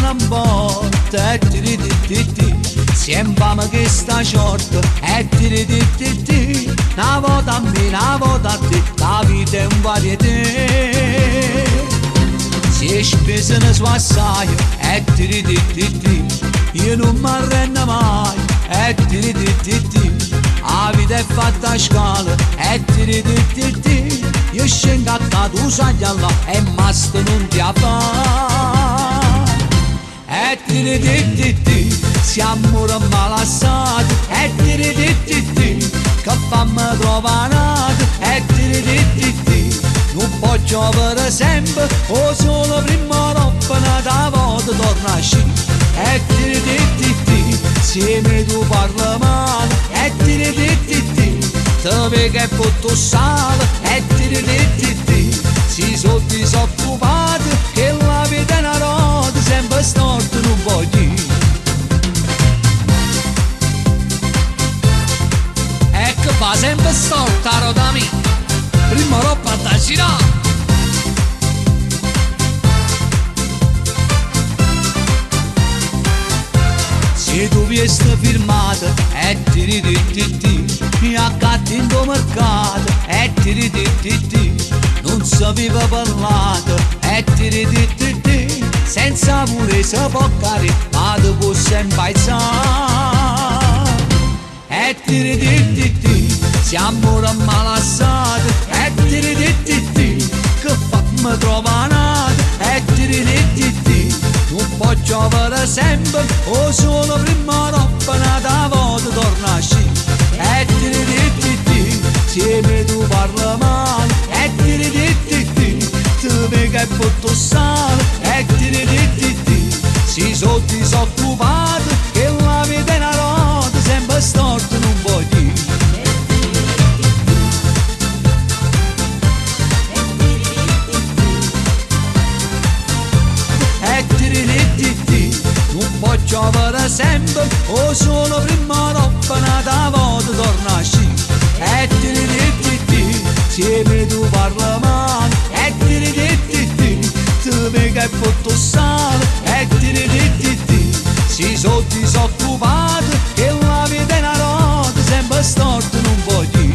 una botta e tiri ti ti ti. Siembra che sta short e tiri ti ti ti. Una volta a me, una volta a te, la vita è un varietà. Si è speso ne sua assai e tiri ti ti ti. Io non mi arrendo mai e tiri ti ti ti. La vita è fatta a scala e tiri ti ti ti. Io scendo a tu sai là e basta non ti fa. E tiri ti ti ti. Siamo malassati e tiri ti ti ti. Che fammi trovare e tiri ti ti ti. Non può giovere sempre o solo prima roba da volta torna a sci. E tiri ti ti ti. Insieme tu parli male e tiri ti ti ti. Te vedi che butto sale e tiri ti ti ti. Si sono disoccupati che la vita è una roda sempre storta non voglio. Ecco fa sempre storta roda mia. Prima roba da girare. Se tu viesti firmata e tiri ti ti ti. Mi accatti in tuo mercato e tiri ti ti ti. Non sapeva parlato e tiri ti ti ti. Senza pure si può capire ma tu puoi sempre alzare. E tiri ti ti ti. Siamo malassati e tiri ti ti ti. Che fammi trovare e tiri ti ti ti. Non può giovere sempre o solo prima roba da volta torna a sci. E tiri ti ti ti. Insieme tu parli male e tiri ti ti ti. Te vedi che butto sale e tiri ti ti ti. Si sono disoccupati che la vita è una roda sempre storta non voglio. Non può giovere sempre o solo prima roba da volta torna a sci. E tiri ti ti ti. Insieme tu parli male e tiri ti ti ti. Te vedi che butto sale e tiri ti ti ti. Si sono disoccupati che la vita è una roda sempre storta non voglio.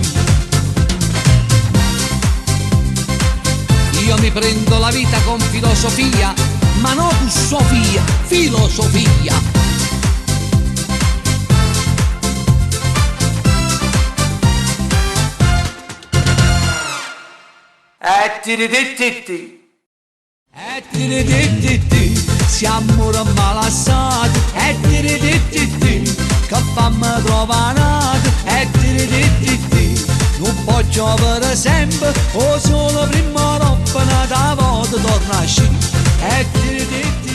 Io mi prendo la vita con filosofia, ma non con Sofia, filosofia. E tiri ti ti ti. E tiri ti ti ti. Siamo malassati e tiri ti ti ti. Che fammi trovare e tiri ti ti ti. Non può giovere sempre o solo prima roba da volta torna a sci. E tiri ti ti.